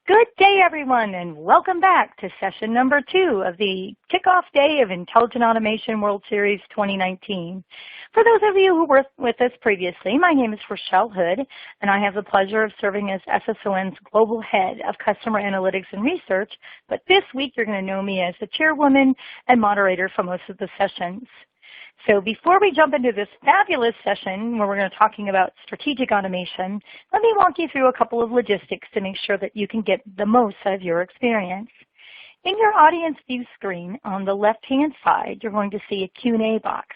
Good day, everyone, and welcome back to session number 2 of the kickoff day of Intelligent Automation World Series 2019. For those of you who were with us previously, my name is Rochelle Hood, and I have the pleasure of serving as SSON's Global Head of Customer Analytics and Research, but this week you're going to know me as the chairwoman and moderator for most of the sessions. So before we jump into this fabulous session where we're going to be talking about strategic automation, let me walk you through a couple of logistics to make sure that you can get the most out of your experience. In your audience view screen on the left-hand side, you're going to see a Q&A box.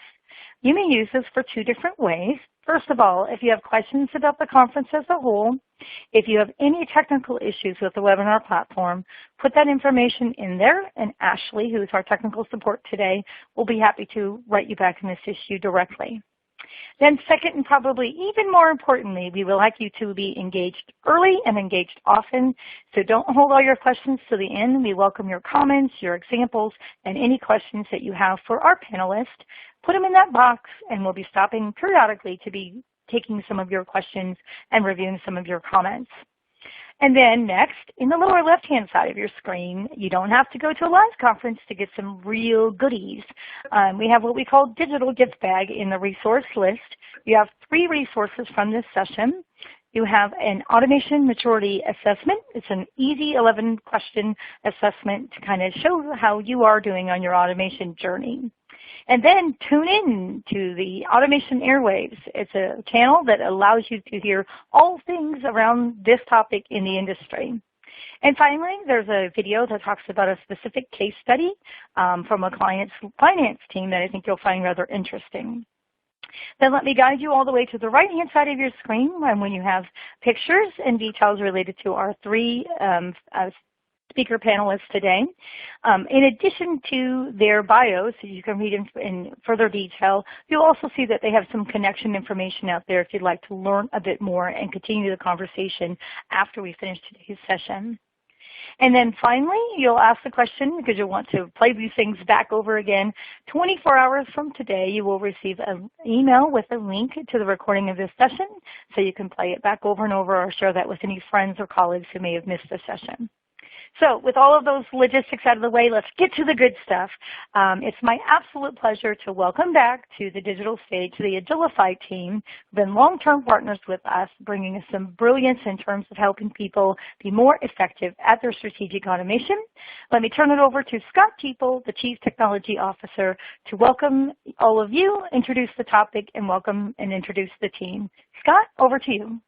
You may use this for 2 different ways. First of all, if you have questions about the conference as a whole, if you have any technical issues with the webinar platform, put that information in there, and Ashley, who is our technical support today, will be happy to write you back and assist you directly. Then second, and probably even more importantly, we would like you to be engaged early and engaged often. So don't hold all your questions to the end. We welcome your comments, your examples, and any questions that you have for our panelists. Put them in that box, and we'll be stopping periodically to be taking some of your questions and reviewing some of your comments. And then next, in the lower left-hand side of your screen, you don't have to go to a live conference to get some real goodies. We have what we call digital gift bag in the resource list. You have 3 resources from this session. You have an automation maturity assessment. It's an easy 11-question assessment to kind of show how you are doing on your automation journey. And then tune in to the Automation Airwaves. It's a channel that allows you to hear all things around this topic in the industry. And finally, there's a video that talks about a specific case study from a client's finance team that I think you'll find rather interesting. Then let me guide you all the way to the right-hand side of your screen when you have pictures and details related to our 3 speaker panelists today. In addition to their bios, so you can read in further detail, you'll also see that they have some connection information out there if you'd like to learn a bit more and continue the conversation after we finish today's session. And then finally, you'll ask the question because you'll want to play these things back over again. 24 hours from today, you will receive an email with a link to the recording of this session so you can play it back over and over or share that with any friends or colleagues who may have missed the session. So with all of those logistics out of the way, let's get to the good stuff. It's my absolute pleasure to welcome back to the digital stage the Agilify team, who've been long-term partners with us, bringing us some brilliance in terms of helping people be more effective at their strategic automation. Let me turn it over to Scott Keeple, the Chief Technology Officer, to welcome all of you, introduce the topic, and welcome and introduce the team. Scott, over to you.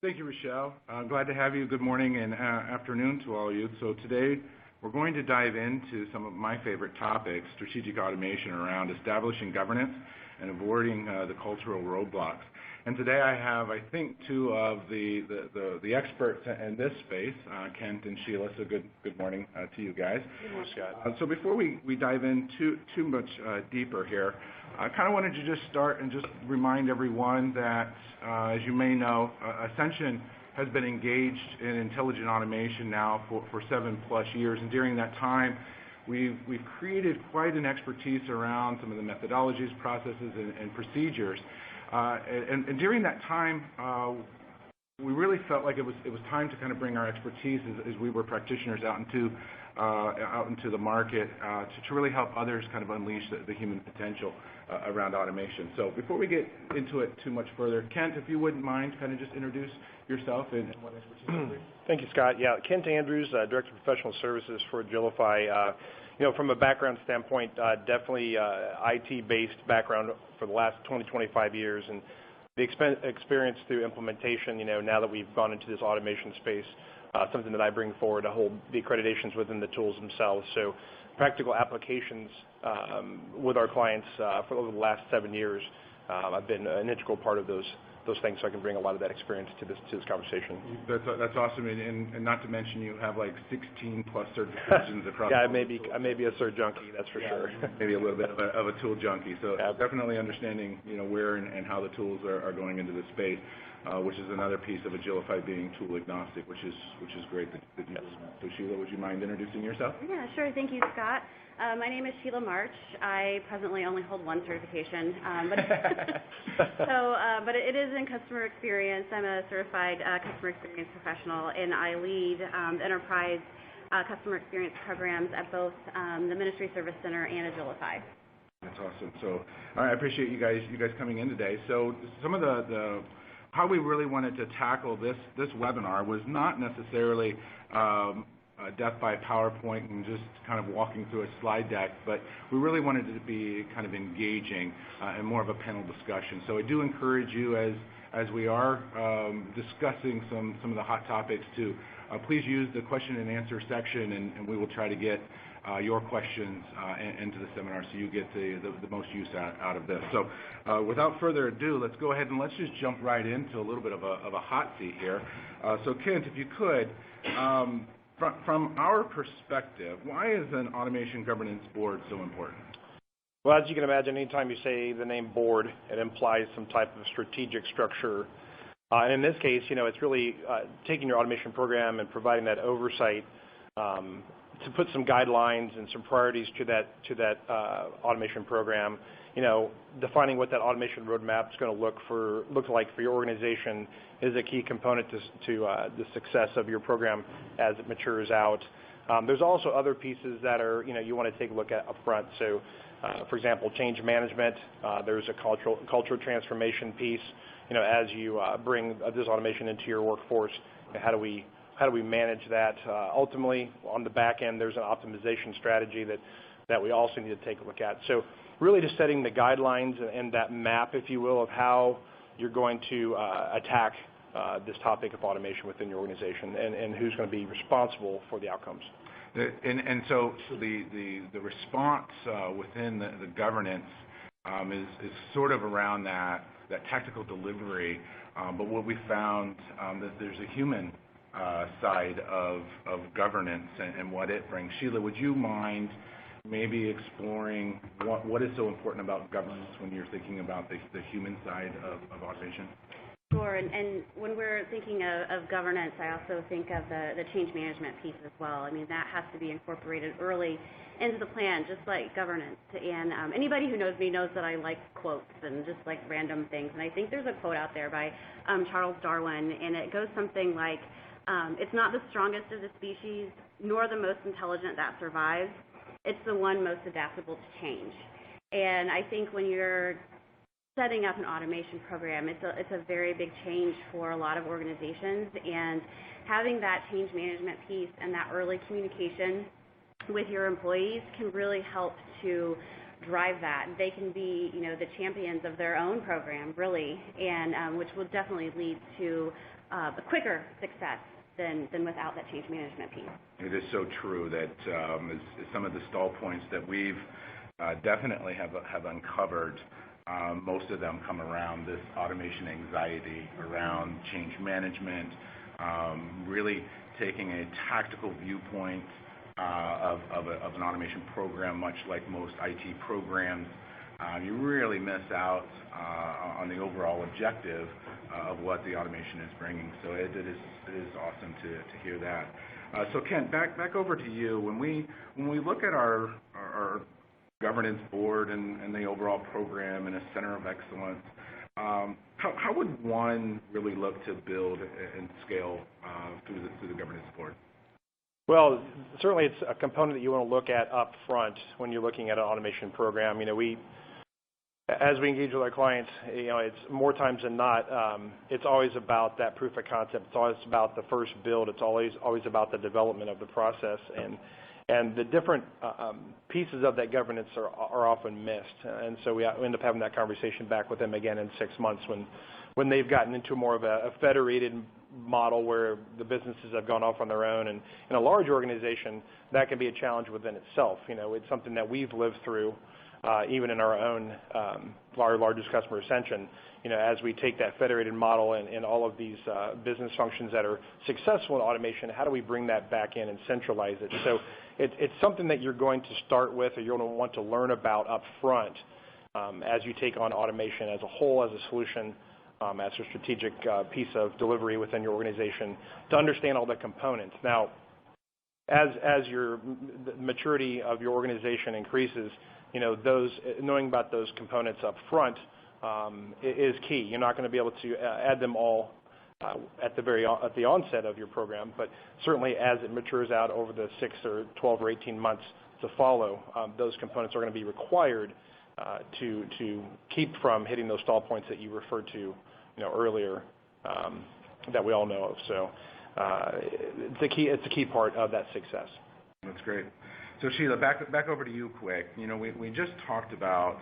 Thank you, Rochelle. Glad to have you. Good morning and afternoon to all of you. So today we're going to dive into some of my favorite topics, strategic automation around establishing governance and avoiding the cultural roadblocks. And today I have, I think, 2 of the experts in this space, Kent and Sheila. So good morning to you guys. Good morning, Scott. So before we dive in too much deeper here, I kind of wanted to just start and just remind everyone that, as you may know, Ascension has been engaged in intelligent automation now for 7+ years, and during that time, we've created quite an expertise around some of the methodologies, processes, and procedures. And during that time, we really felt like it was time to kind of bring our expertise as we were practitioners out into the market to really help others kind of unleash the human potential around automation. So before we get into it too much further, Kent, if you wouldn't mind, kind of just introduce yourself and what expertise you bring. Thank you, Scott. Yeah, Kent Andrews, Director of Professional Services for Agilify. From a background standpoint, definitely IT-based background for the last 20-25 years, and the experience through implementation, now that we've gone into this automation space, something that I bring forward to hold the accreditations within the tools themselves. So practical applications with our clients for over the last 7 years. I've been an integral part of those things, so I can bring a lot of that experience to this conversation. That's awesome, and not to mention you have like 16+ certifications across. Yeah, I may be a cert junkie, that's for sure. Maybe a little bit of a tool junkie. So definitely understanding where and how the tools are going into the space, which is another piece of Agilify being tool agnostic, which is great that you do. So Sheila, would you mind introducing yourself? Yeah, sure. Thank you, Scott. My name is Sheila March. I presently only hold one certification, but it is in customer experience. I'm a certified customer experience professional, and I lead enterprise customer experience programs at both the Ministry Service Center and Agilify. That's awesome. So I appreciate you guys coming in today. So some of the how we really wanted to tackle this webinar was not necessarily death by PowerPoint and just kind of walking through a slide deck, but we really wanted it to be kind of engaging and more of a panel discussion. So I do encourage you, as we are discussing some of the hot topics, to please use the question and answer section, and we will try to get your questions into the seminar so you get the most use out of this. So without further ado, let's go ahead and let's just jump right into a little bit of a hot seat here. So Kent, if you could, from our perspective, why is an automation governance board so important? Well, as you can imagine, anytime you say the name board, it implies some type of strategic structure. And in this case, it's really taking your automation program and providing that oversight to put some guidelines and some priorities to that automation program. Defining what that automation roadmap is going to look like for your organization is a key component to the success of your program as it matures out. There's also other pieces that are you want to take a look at up front. So, for example, change management. There's a cultural transformation piece. As you bring this automation into your workforce, how do we manage that? Ultimately, on the back end, there's an optimization strategy that we also need to take a look at. So really just setting the guidelines and that map, if you will, of how you're going to attack this topic of automation within your organization and who's going to be responsible for the outcomes. And so the response within the governance is sort of around that tactical delivery, but what we found that there's a human side of governance and what it brings. Sheila, would you mind maybe exploring what is so important about governance when you're thinking about the human side of automation? Sure, and when we're thinking of governance, I also think of the change management piece as well. I mean, that has to be incorporated early into the plan, just like governance. And anybody who knows me knows that I like quotes and just like random things. And I think there's a quote out there by Charles Darwin, and it goes something like, it's not the strongest of the species, nor the most intelligent that survives. It's the one most adaptable to change. And I think when you're setting up an automation program, it's a very big change for a lot of organizations, and having that change management piece and that early communication with your employees can really help to drive that. They can be, the champions of their own program, really, and which will definitely lead to a quicker success than without that change management piece. It is so true that some of the stall points that we've definitely have uncovered, most of them come around this automation anxiety, around change management, really taking a tactical viewpoint of an automation program, much like most IT programs. You really miss out on the overall objective of what the automation is bringing. So it is awesome to hear that. So Kent, back over to you. When we look at our governance board and the overall program and a center of excellence, how would one really look to build and scale through the governance board? Well, certainly it's a component that you want to look at up front when you're looking at an automation program. As we engage with our clients, it's more times than not, it's always about that proof of concept. It's always about the first build. It's always about the development of the process, and the different pieces of that governance are often missed. And so we end up having that conversation back with them again in 6 months when they've gotten into more of a federated model where the businesses have gone off on their own. And in a large organization, that can be a challenge within itself. It's something that we've lived through. Even in our own, our largest customer, Ascension, as we take that federated model and all of these business functions that are successful in automation, how do we bring that back in and centralize it? So it's something that you're going to start with, or you're going to want to learn about up front as you take on automation as a whole, as a solution, as a strategic piece of delivery within your organization, to understand all the components. Now, as the maturity of your organization increases, knowing about those components up front is key. You're not going to be able to add them all at the onset of your program, but certainly as it matures out over the 6 or 12 or 18 months to follow, those components are going to be required to keep from hitting those stall points that you referred to earlier that we all know of. So it's a key part of that success. That's great. So Sheila, back over to you quick. We just talked about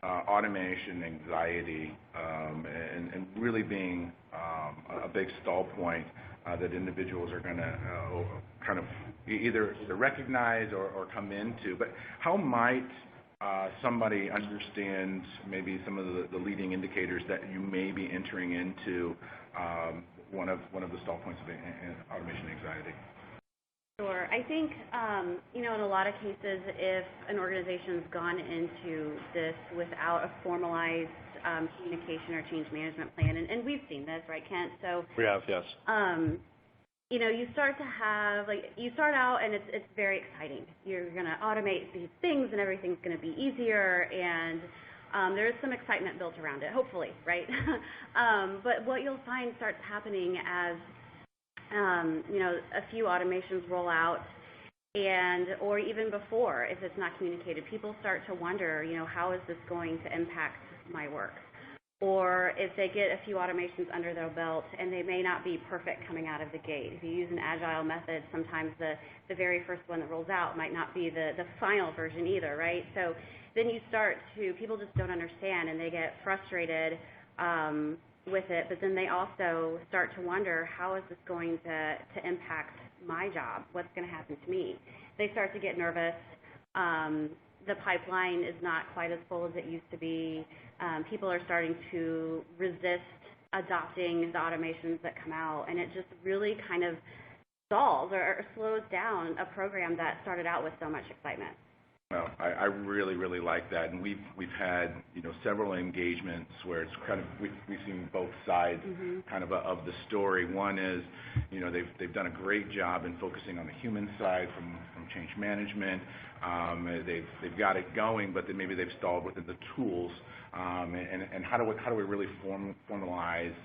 automation anxiety and really being a big stall point that individuals are going to kind of either recognize or come into. But how might somebody understand maybe some of the leading indicators that you may be entering into one of the stall points of automation anxiety? Sure. I think, in a lot of cases, if an organization's gone into this without a formalized communication or change management plan, and we've seen this, right, Kent? So we have, yes. You start to have, you start out and it's very exciting. You're going to automate these things and everything's going to be easier, and there's some excitement built around it, hopefully, right? But what you'll find starts happening as a few automations roll out, or even before, if it's not communicated, people start to wonder, how is this going to impact my work? Or if they get a few automations under their belt and they may not be perfect coming out of the gate. If you use an agile method, sometimes the very first one that rolls out might not be the final version either, right? So then people just don't understand and they get frustrated with it, but then they also start to wonder, how is this going to impact my job? What's going to happen to me? They start to get nervous. The pipeline is not quite as full as it used to be. People are starting to resist adopting the automations that come out, and it just really kind of stalls or slows down a program that started out with so much excitement. Well, I really, really like that, and we've had several engagements where it's kind of we've seen both sides kind of the story. One is they've done a great job in focusing on the human side from change management. They've got it going, but then maybe they've stalled within the tools. And how do we really formalize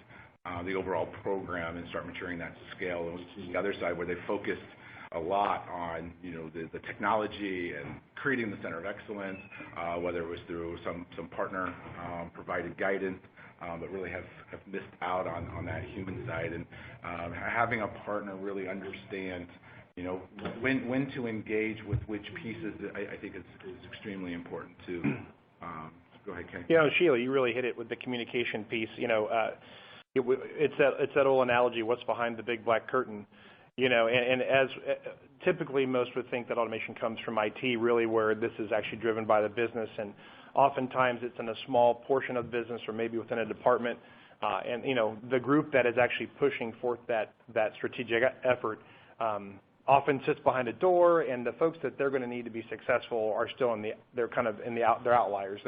the overall program and start maturing that scale? And the other side where they focused a lot on the technology and creating the center of excellence, whether it was through some partner provided guidance, but really have missed out on that human side, and having a partner really understand when to engage with which pieces, I think is extremely important too. Go ahead, Ken. Sheila, you really hit it with the communication piece. It's that old analogy, what's behind the big black curtain. And as typically most would think that automation comes from IT, really where this is actually driven by the business, and oftentimes it's in a small portion of the business or maybe within a department. And the group that is actually pushing forth that strategic effort often sits behind a door, and the folks that they're going to need to be successful are still they're outliers.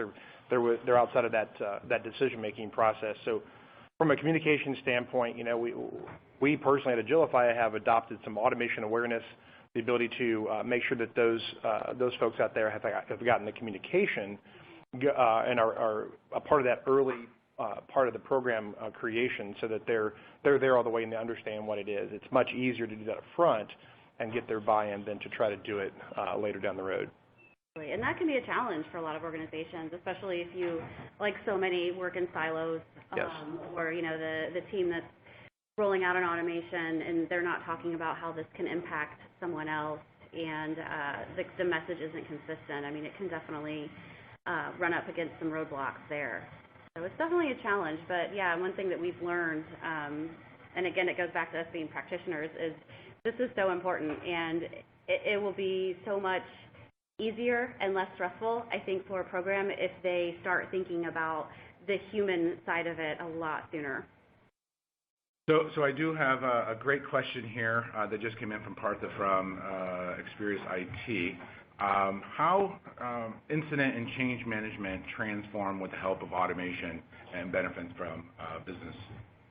They're outside of that decision-making process. So from a communication standpoint, we personally at Agilify have adopted some automation awareness, the ability to make sure that those folks out there have gotten the communication and are a part of that early part of the program creation, so that they're there all the way and they understand what it is. It's much easier to do that up front and get their buy-in than to try to do it later down the road. And that can be a challenge for a lot of organizations, especially if you, like so many, work in silos, yes. Or the team that's rolling out an automation and they're not talking about how this can impact someone else, and the message isn't consistent. I mean, it can definitely run up against some roadblocks there. So it's definitely a challenge, but yeah, one thing that we've learned, and again, it goes back to us being practitioners, is this is so important, and it will be so much easier and less stressful, I think, for a program if they start thinking about the human side of it a lot sooner. So I do have a great question here that just came in from Partha from Experience IT. How incident and change management transform with the help of automation and benefits from business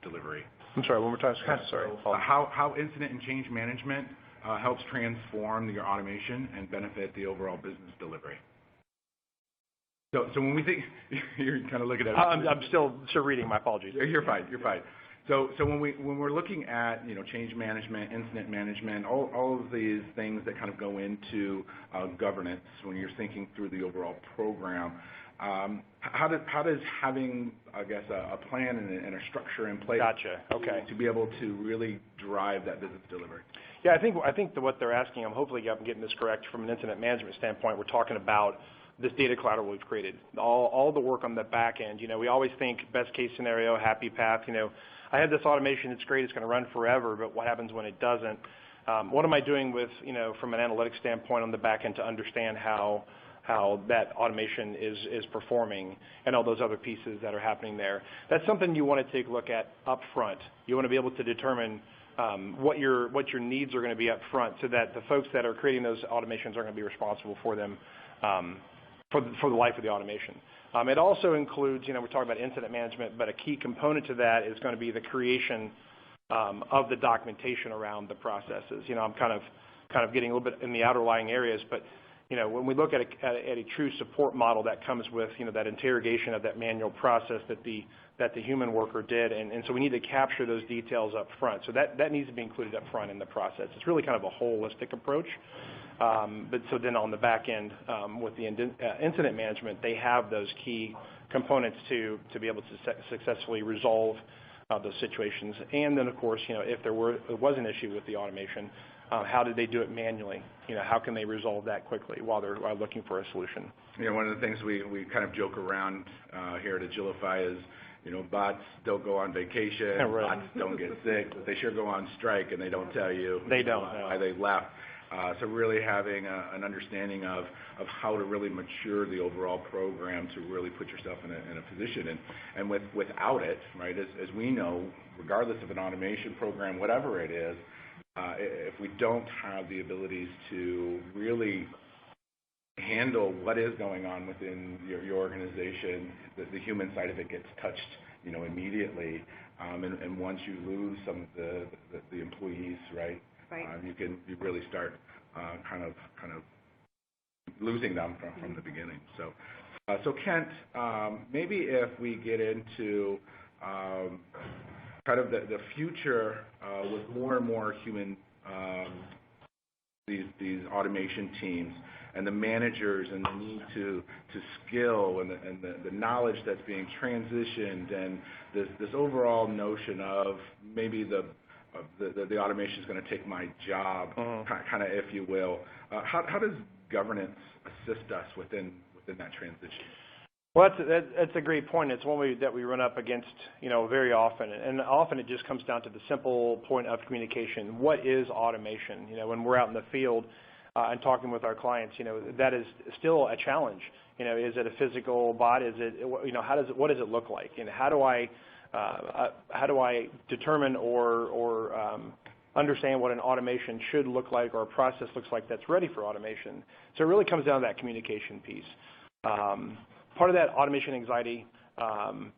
delivery? I'm sorry, one more time. Sorry. How incident and change management helps transform your automation and benefit the overall business delivery. So when we think, you're kind of looking at it. I'm still reading. My apologies. You're fine. So when we're looking at change management, incident management, all of these things that kind of go into governance when you're thinking through the overall program, how does having, I guess, a plan and a structure in place Gotcha. Okay. to be able to really drive that business delivery? Yeah, I think what they're asking, hopefully I'm getting this correct from an incident management standpoint. We're talking about this data collateral we've created, all the work on the back end. We always think best case scenario, happy path. I have this automation, it's great, it's going to run forever, but what happens when it doesn't? What am I doing with, from an analytics standpoint on the back end to understand how that automation is performing and all those other pieces that are happening there? That's something you want to take a look at up front. You want to be able to determine what your needs are going to be up front so that the folks that are creating those automations are going to be responsible for them for the life of the automation. It also includes, we're talking about incident management, but a key component to that is going to be the creation of the documentation around the processes. I'm kind of getting a little bit in the outer lying areas, but when we look at a true support model that comes with that interrogation of that manual process that the human worker did, and so we need to capture those details up front. So that needs to be included up front in the process. It's really kind of a holistic approach. But so then on the back end, with the incident management, they have those key components to be able to successfully resolve those situations. And then, of course, if there was an issue with the automation, how did they do it manually? How can they resolve that quickly while they're looking for a solution? One of the things we kind of joke around here at Agilify is, bots don't go on vacation, right. Bots don't get sick, but they sure go on strike and they don't tell you why they left. So really having an understanding of how to really mature the overall program to really put yourself in a position. And without it, right, as we know, regardless of an automation program, whatever it is, if we don't have the abilities to really handle what is going on within your organization, the human side of it gets touched, immediately. And once you lose some of the employees, right? You really start kind of losing them from the beginning. So Kent, maybe if we get into kind of the future with more and more human these automation teams and the managers and the need to skill and the knowledge that's being transitioned and this overall notion of maybe the automation is going to take my job, kind of, if you will. How does governance assist us within that transition? Well, that's a great point. It's one that we run up against, very often, and often it just comes down to the simple point of communication. What is automation? When we're out in the field and talking with our clients, that is still a challenge. Is it a physical bot? Is it, what does it look like? And how do I determine or understand what an automation should look like or a process looks like that's ready for automation? So it really comes down to that communication piece. Part of that automation anxiety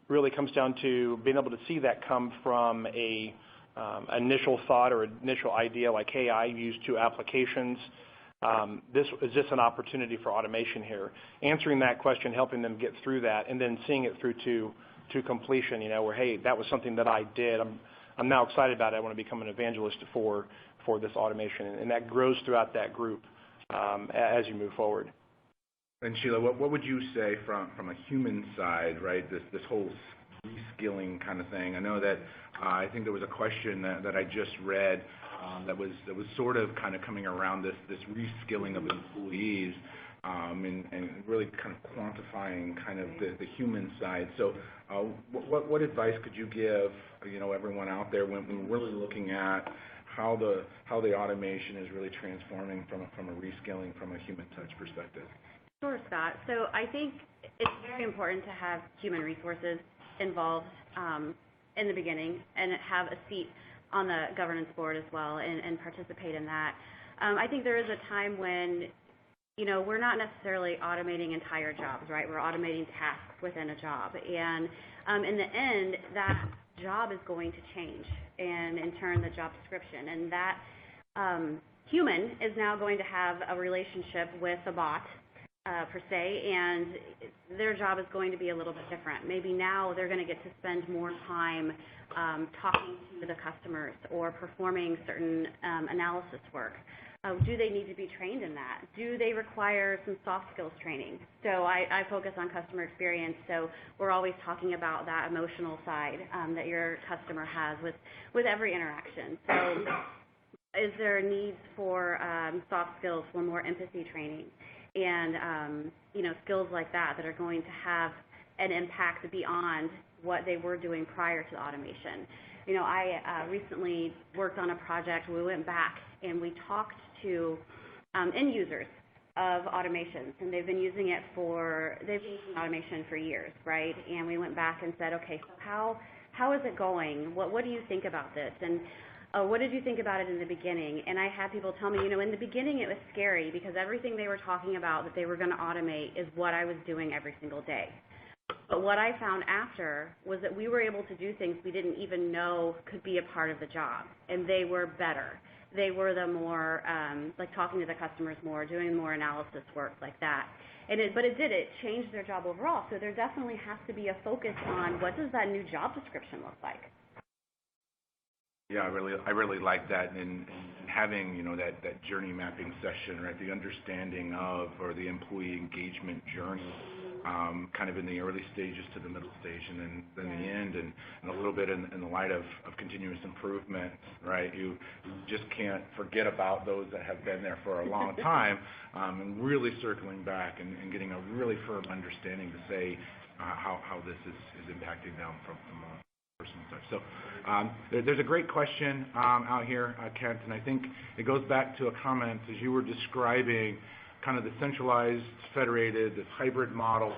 really comes down to being able to see that come from a initial thought or initial idea like, hey, I use 2 applications. Is this an opportunity for automation here? Answering that question, helping them get through that, and then seeing it through to completion, where, hey, that was something that I did. I'm now excited about it. I want to become an evangelist for this automation. And that grows throughout that group as you move forward. And Sheila, what would you say from a human side, right, this whole reskilling kind of thing? I know that I think there was a question that I just read that was sort of kind of coming around this reskilling of employees and really kind of quantifying kind of the human side. So what advice could you give, everyone out there when we're really looking at how the automation is really transforming from a reskilling from a human touch perspective? Sure, Scott. So I think it's very important to have human resources involved in the beginning and have a seat on the governance board as well and participate in that. I think there is a time when, we're not necessarily automating entire jobs, right? We're automating tasks within a job. And in the end, that job is going to change and in turn the job description. And that human is now going to have a relationship with a bot per se, and their job is going to be a little bit different. Maybe now they're going to get to spend more time talking to the customers or performing certain analysis work. Do they need to be trained in that? Do they require some soft skills training? So I focus on customer experience, so we're always talking about that emotional side that your customer has with every interaction. So is there a need for soft skills, for more empathy training, and skills like that are going to have an impact beyond what they were doing prior to the automation? I recently worked on a project. We went back and we talked to end users of automations, and they've been using automation for years, right? And we went back and said, okay, so how is it going? What do you think about this? And what did you think about it in the beginning? And I had people tell me, in the beginning it was scary because everything they were talking about that they were going to automate is what I was doing every single day. But what I found after was that we were able to do things we didn't even know could be a part of the job, and they were better. They were the more, like talking to the customers more, doing more analysis work like that. But it changed their job overall. So there definitely has to be a focus on what does that new job description look like. Yeah, I really like that, and having that journey mapping session, right? The understanding of, or the employee engagement journey, kind of in the early stages to the middle stage, and then the end, and a little bit in the light of continuous improvement, right? You just can't forget about those that have been there for a long time, and really circling back and getting a really firm understanding to say how this is impacting them from a personal side. So there's a great question out here, Kent, and I think it goes back to a comment as you were describing kind of the centralized, federated, this hybrid model.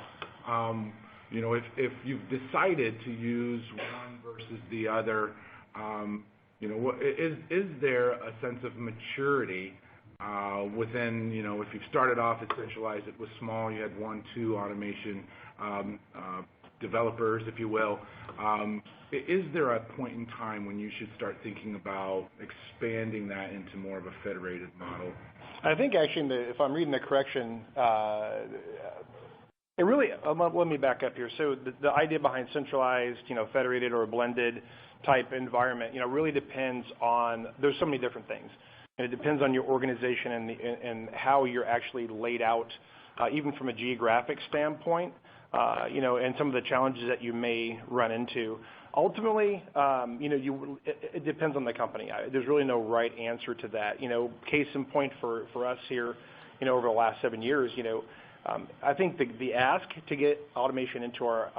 If you've decided to use one versus the other, is there a sense of maturity within, if you've started off as centralized, it was small, you had 1, 2 automation developers, if you will. Is there a point in time when you should start thinking about expanding that into more of a federated model? I think actually, if I'm reading the correction, let me back up here. So the idea behind centralized, federated or a blended type environment, really depends on, there's so many different things. And it depends on your organization and how you're actually laid out, even from a geographic standpoint, and some of the challenges that you may run into. Ultimately, it depends on the company. There's really no right answer to that. Case in point for us here, over the last 7 years, I think the ask to get automation into our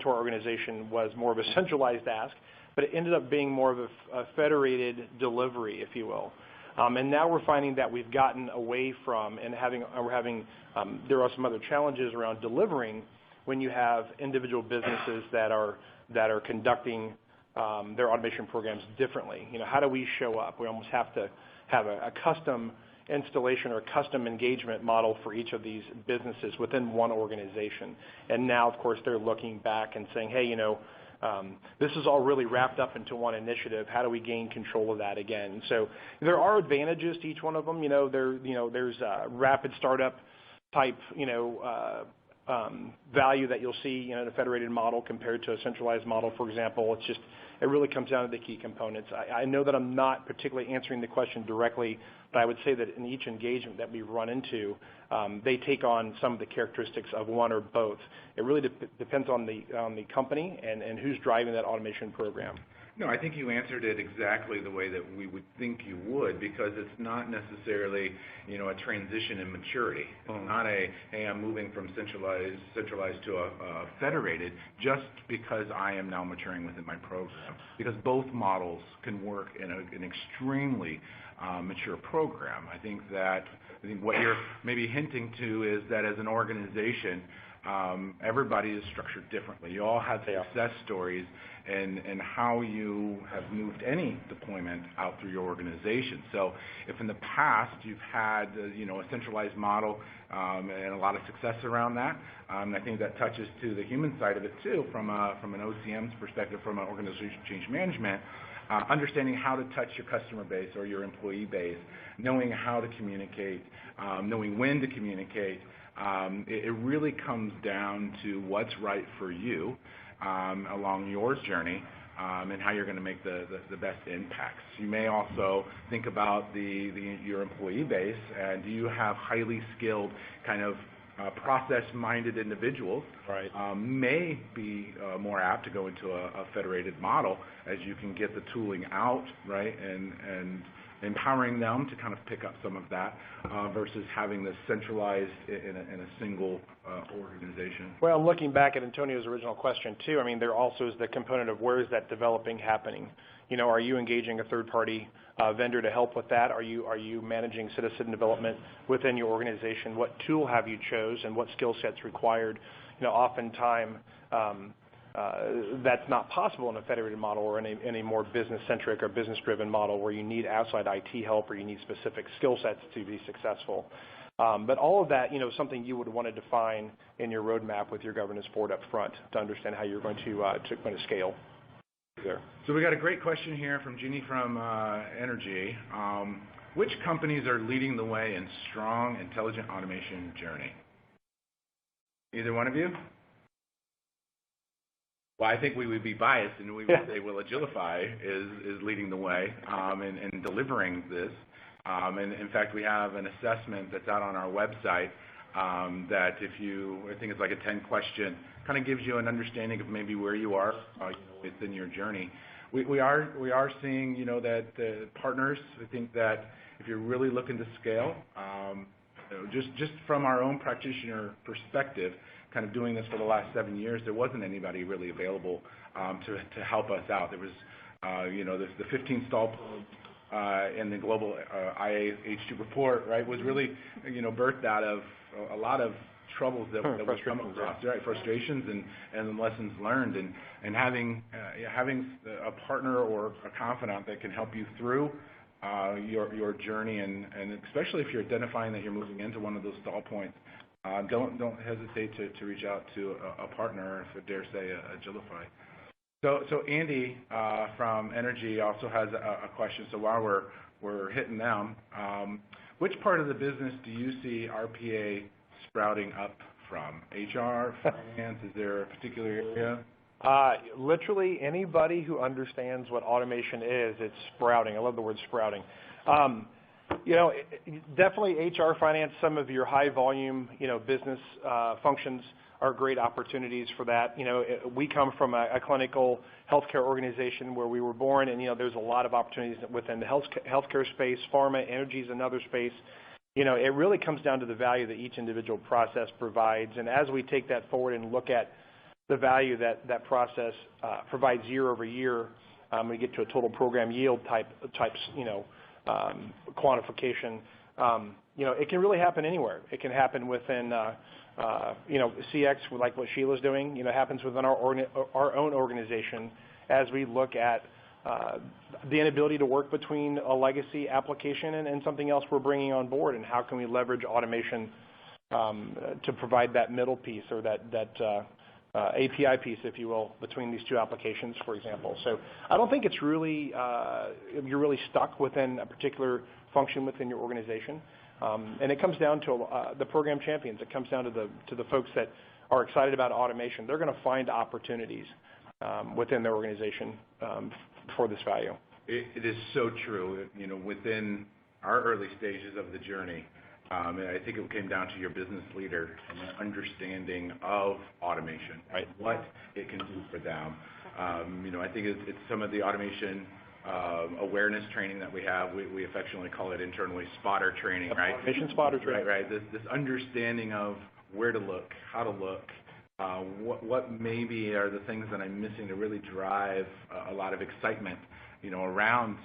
organization was more of a centralized ask, but it ended up being more of a federated delivery, if you will. And now we're finding that we've gotten away from there are some other challenges around delivering when you have individual businesses that are conducting their automation programs differently. How do we show up? We almost have to have a custom installation or custom engagement model for each of these businesses within one organization. And now, of course, they're looking back and saying, hey, this is all really wrapped up into one initiative. How do we gain control of that again? So there are advantages to each one of them. There's a rapid startup type, value that you'll see in a federated model compared to a centralized model, for example. It really comes down to the key components. I know that I'm not particularly answering the question directly, but I would say that in each engagement that we run into, they take on some of the characteristics of one or both. It really depends on the company and who's driving that automation program. No, I think you answered it exactly the way that we would think you would, because it's not necessarily, a transition in maturity. It's not hey, I'm moving from centralized to a federated just because I am now maturing within my program. Because both models can work in an extremely mature program. I think what you're maybe hinting to is that as an organization, everybody is structured differently. You all have success stories and how you have moved any deployment out through your organization. So if in the past you've had a centralized model and a lot of success around that, I think that touches to the human side of it too, from an OCM's perspective, from an organization change management. Understanding how to touch your customer base or your employee base, knowing how to communicate, knowing when to communicate. It really comes down to what's right for you along your journey and how you're going to make the best impacts. You may also think about your employee base, and do you have highly skilled kind of process-minded individuals may be more apt to go into a federated model, as you can get the tooling out, right, and empowering them to kind of pick up some of that versus having this centralized in a single organization. Well, looking back at Antonio's original question too, I mean, there also is the component of where is that developing happening? Are you engaging a third-party vendor to help with that? Are you managing citizen development within your organization? What tool have you chose, and what skill sets required? Oftentimes that's not possible in a federated model or in a more business-centric or business-driven model where you need outside IT help or you need specific skill sets to be successful. But all of that, something you would want to define in your roadmap with your governance board up front to understand how you're going to scale. There. So we got a great question here from Jeannie from Energy. Which companies are leading the way in strong intelligent automation journey? Either one of you? Well, I think we would be biased, and we would say, well, Agilify is leading the way in delivering this. And in fact, we have an assessment that's out on our website that I think it's like a 10-question, kind of gives you an understanding of maybe where you are within your journey. We are seeing, that the partners, I think that if you're really looking to scale, just from our own practitioner perspective, kind of doing this for the last 7 years, there wasn't anybody really available to help us out. There was, the 15 stall points in the global IAH2 report, right, was really, birthed out of a lot of troubles that we've come across, right, frustrations and lessons learned, and having a partner or a confidant that can help you through your journey, and especially if you're identifying that you're moving into one of those stall points, don't hesitate to reach out to a partner, if I dare say, Agilify. So Andy from Energy also has a question. So while we're hitting them, which part of the business do you see RPA sprouting up from? HR, finance? Is there a particular area? Literally anybody who understands what automation is, it's sprouting. I love the word sprouting. Definitely HR, finance, some of your high volume, business functions are great opportunities for that. We come from a clinical healthcare organization where we were born, and there's a lot of opportunities within the healthcare space. Pharma, energy is another space. It really comes down to the value that each individual process provides, and as we take that forward and look at the value that process provides year over year, we get to a total program yield types, quantification. It can really happen anywhere. It can happen within, CX, like what Sheila's doing. Happens within our own organization as we look at the inability to work between a legacy application and something else we're bringing on board, and how can we leverage automation to provide that middle piece or that API piece, if you will, between these two applications, for example. So I don't think it's really you're really stuck within a particular function within your organization, and it comes down to the program champions. It comes down to the folks that are excited about automation. They're going to find opportunities within their organization for this value. It is so true. Within our early stages of the journey, and I think it came down to your business leader and an understanding of automation, right? What it can do for them. I think it's some of the automation awareness training that we have. We affectionately call it internally spotter training, right? Automation spotter training. Right. This understanding of where to look, how to look, what maybe are the things that I'm missing to really drive a lot of excitement, around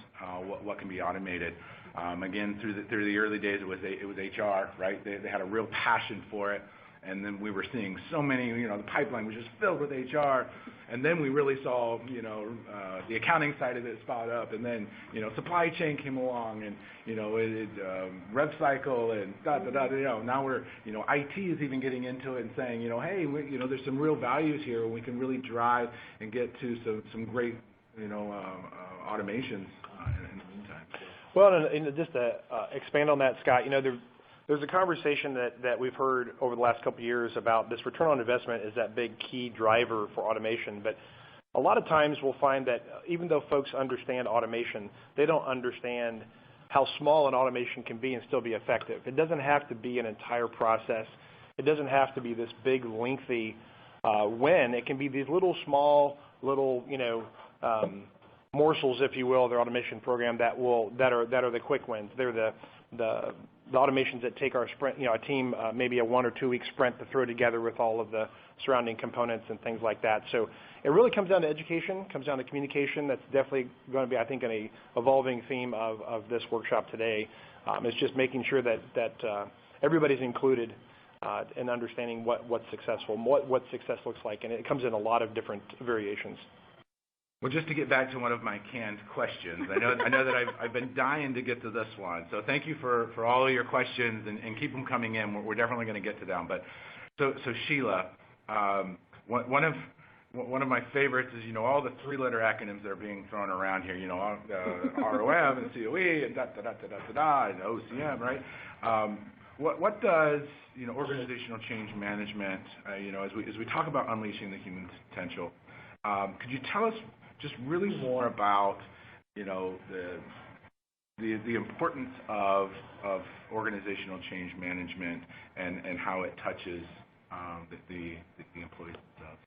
what can be automated. Again, through the early days, it was HR, right? They had a real passion for it, and then we were seeing so many, the pipeline was just filled with HR, and then we really saw, the accounting side of it spot up, and then, supply chain came along, and, rev cycle, and now we're, IT is even getting into it and saying, hey, there's some real values here, and we can really drive and get to some great, automations in the meantime. Well, and just to expand on that, Scott, there's a conversation that we've heard over the last couple of years about this return on investment is that big key driver for automation. But a lot of times we'll find that even though folks understand automation, they don't understand how small an automation can be and still be effective. It doesn't have to be an entire process. It doesn't have to be this big, lengthy win. It can be these little, small, morsels, if you will, of their automation program that are the quick wins. They're the automations that take our sprint, a team, maybe a 1 or 2 week sprint to throw together with all of the surrounding components and things like that. So it really comes down to education, comes down to communication. That's definitely going to be, I think, an evolving theme of this workshop today. It's just making sure that everybody's included in understanding what's successful, what success looks like, and it comes in a lot of different variations. Well, just to get back to one of my canned questions, I know that I've been dying to get to this one. So thank you for all of your questions and keep them coming in. We're definitely going to get to them. But so Sheila, one of my favorites is all the 3-letter acronyms that are being thrown around here. ROM and COE and and OCM, right? What does organizational change management? As we talk about unleashing the human potential, could you tell us just really more about the importance of organizational change management and how it touches the employees themselves?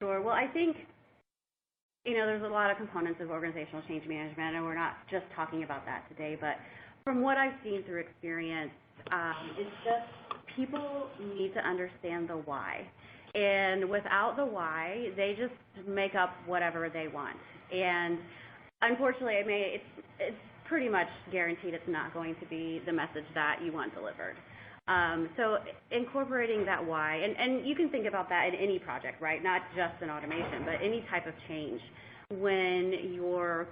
Sure. Well, I think there's a lot of components of organizational change management, and we're not just talking about that today. But from what I've seen through experience, it's just people need to understand the why. And without the why, they just make up whatever they want. And unfortunately, it's pretty much guaranteed it's not going to be the message that you want delivered. So incorporating that why, and you can think about that in any project, right? Not just in automation, but any type of change. When your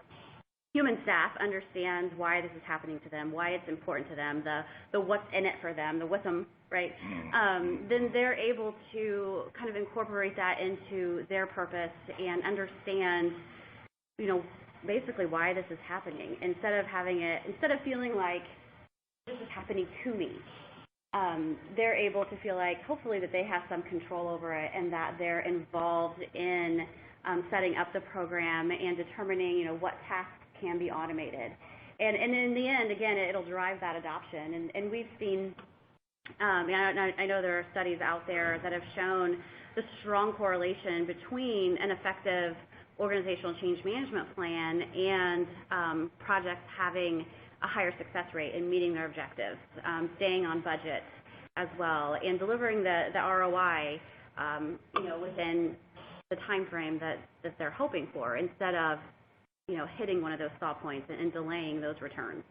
human staff understands why this is happening to them, why it's important to them, the what's in it for them, the with them, right? Then they're able to kind of incorporate that into their purpose and understand, basically why this is happening. Instead of feeling like this is happening to me, they're able to feel like hopefully that they have some control over it and that they're involved in setting up the program and determining, what tasks can be automated. And in the end, again, it'll drive that adoption. And we've seen, I know there are studies out there that have shown the strong correlation between an effective organizational change management plan and projects having a higher success rate in meeting their objectives, staying on budget as well, and delivering the ROI, within the time frame that they're hoping for, instead of hitting one of those stall points and delaying those returns.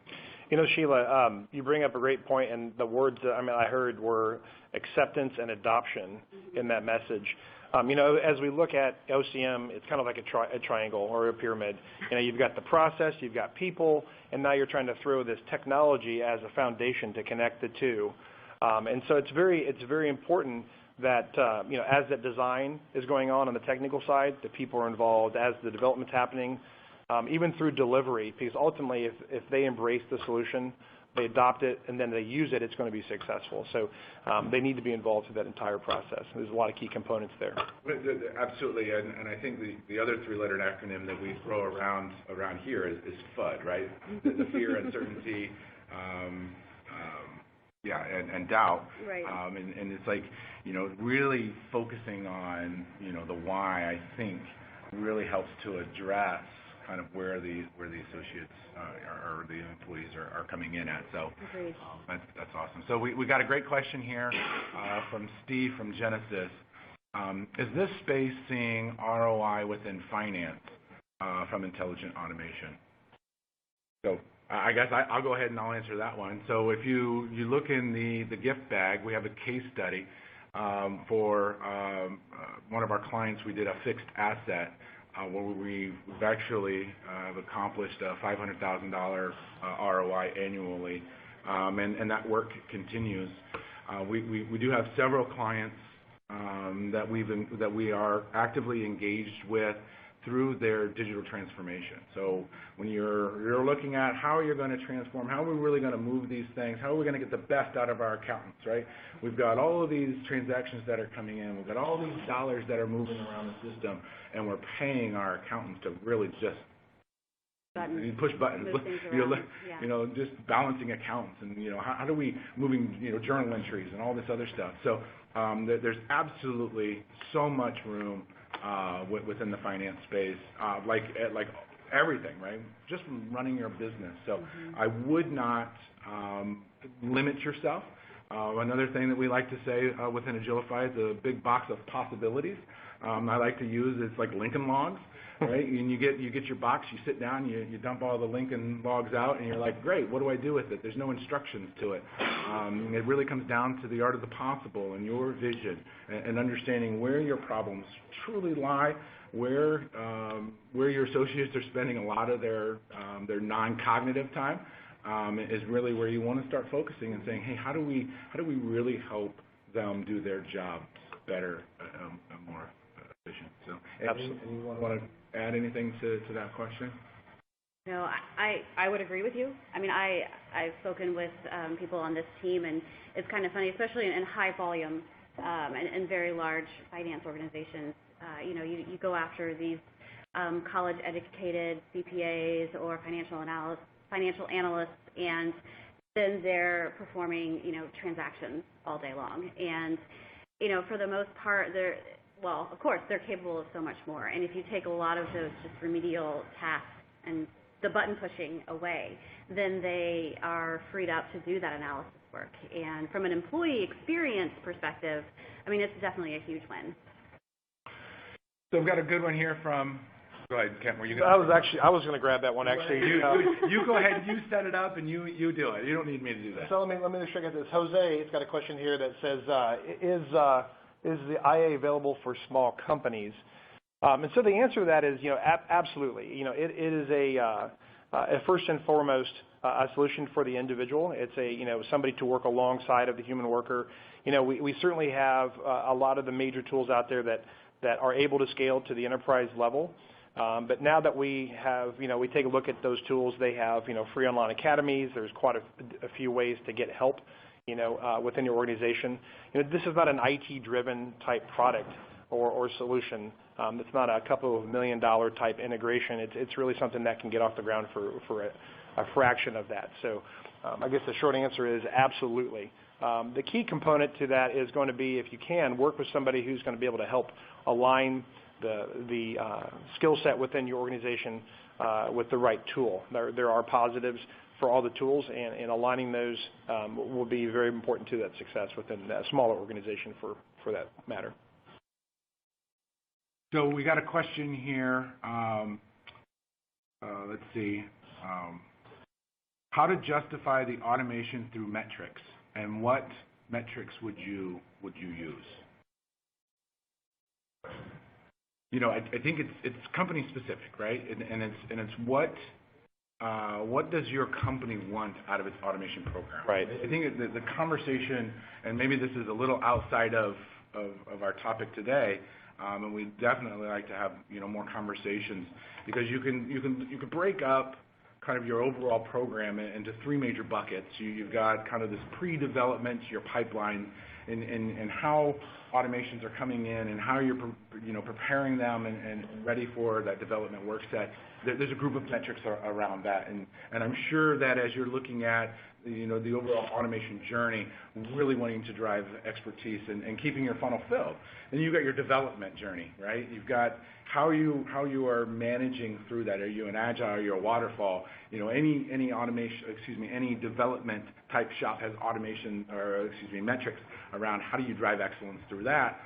Sheila, you bring up a great point, and the words that I heard were acceptance and adoption in that message. As we look at OCM, it's kind of like a triangle or a pyramid. You've got the process, you've got people, and now you're trying to throw this technology as a foundation to connect the two. And so it's very important that as that design is going on the technical side, the people are involved, as the development's happening, even through delivery, because ultimately if they embrace the solution, they adopt it, and then they use it, it's going to be successful. So they need to be involved through that entire process. There's a lot of key components there. Absolutely, and I think the other 3-lettered acronym that we throw around here is FUD, right? The fear, uncertainty, and doubt. Right. And it's like, really focusing on, the why, I think, really helps to address kind of where the associates or the employees are coming in at. So that's awesome. So we got a great question here from Steve from Genesis. Is this space seeing ROI within finance from intelligent automation? So I guess I'll go ahead and I'll answer that one. So if you look in the gift bag, we have a case study For one of our clients, we did a fixed asset where we've actually have accomplished a $500,000 ROI annually, and that work continues. We do have several clients that we are actively engaged with through their digital transformation. So when you're looking at how you're going to transform, how are we really going to move these things, how are we going to get the best out of our accountants, right? We've got all of these transactions that are coming in, we've got all these dollars that are moving around the system, and we're paying our accountants to really just push buttons, just balancing accounts, and how do we moving journal entries and all this other stuff. So there's absolutely so much room within the finance space, like everything, right? Just running your business. So I would not limit yourself. Another thing that we like to say within Agilify is a big box of possibilities. I like to use it's like Lincoln Logs, right? And you get your box, you sit down, you dump all the Lincoln Logs out, and you're like, great, what do I do with it? There's no instructions to it. It really comes down to the art of the possible and your vision and understanding where your problems truly lie, where your associates are spending a lot of their non-cognitive time is really where you want to start focusing and saying, hey, how do we really help them do their jobs better and more efficient? So, anyone want to add anything to that question? No, I would agree with you. I mean, I've spoken with people on this team, and it's kind of funny, especially in high volume and very large finance organizations. You go after these college-educated CPAs or financial analysts, and then they're performing, transactions all day long. And, for the most part, of course, they're capable of so much more. And if you take a lot of those just remedial tasks and the button pushing away, then they are freed up to do that analysis work. And from an employee experience perspective, I mean, it's definitely a huge win. So we've got a good one here from. Go ahead, Kent. Were you going? I was going to grab that one actually. You go ahead. You set it up and you do it. You don't need me to do that. So let me make sure I get this. Jose, it's got a question here that says, is the IA available for small companies? And so the answer to that is, absolutely. It is a first and foremost a solution for the individual. It's somebody to work alongside of the human worker. We certainly have a lot of the major tools out there that are able to scale to the enterprise level. But now that we have, we take a look at those tools, they have, free online academies. There's quite a few ways to get help, within your organization. This is not an IT-driven type product or solution. It's not a couple of $1 million type integration. It's really something that can get off the ground for a fraction of that. So I guess the short answer is absolutely. The key component to that is going to be, if you can, work with somebody who's going to be able to help align the skill set within your organization with the right tool. There are positives for all the tools, and aligning those will be very important to that success within a smaller organization for that matter. So we got a question here. Let's see. How to justify the automation through metrics, and what metrics would you use? I think it's company specific, right? And it's what does your company want out of its automation program? Right. I think the conversation, and maybe this is a little outside of our topic today, and we definitely like to have more conversations, because you can break up kind of your overall program into three major buckets. You've got kind of this pre-development, your pipeline, and how automations are coming in and how you're preparing them and ready for that development work set. There's a group of metrics around that, and I'm sure that as you're looking at the overall automation journey, really wanting to drive expertise and keeping your funnel filled. Then you've got your development journey, right? You've got how you are managing through that. Are you an agile? Are you a waterfall? Any automation, any development type shop has automation metrics around how do you drive excellence through that.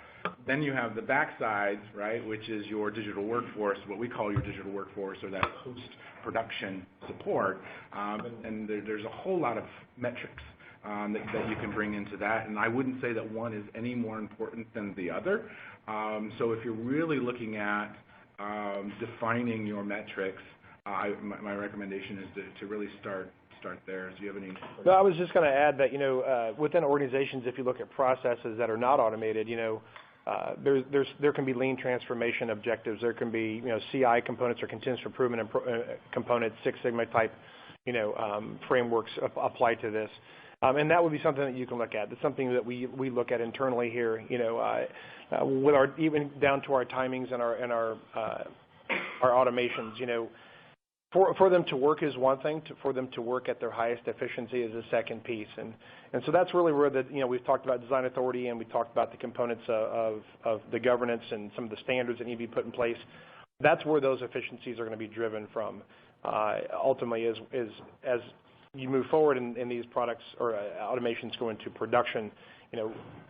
Then you have the backside, right, which is your digital workforce, what we call your digital workforce, or that post-production support. And there's a whole lot of metrics that you can bring into that. And I wouldn't say that one is any more important than the other. So if you're really looking at defining your metrics, my recommendation is to really start there. Do you have any? No, I was just going to add that, within organizations, if you look at processes that are not automated, there can be lean transformation objectives. There can be, CI components or continuous improvement components, Six Sigma type, frameworks apply to this. And that would be something that you can look at. It's something that we look at internally here, with even down to our timings and our automations, For them to work is one thing. For them to work at their highest efficiency is a second piece, and so that's really where we've talked about design authority, and we talked about the components of the governance and some of the standards that need to be put in place. That's where those efficiencies are going to be driven from. Ultimately, as you move forward in these products or automations go into production,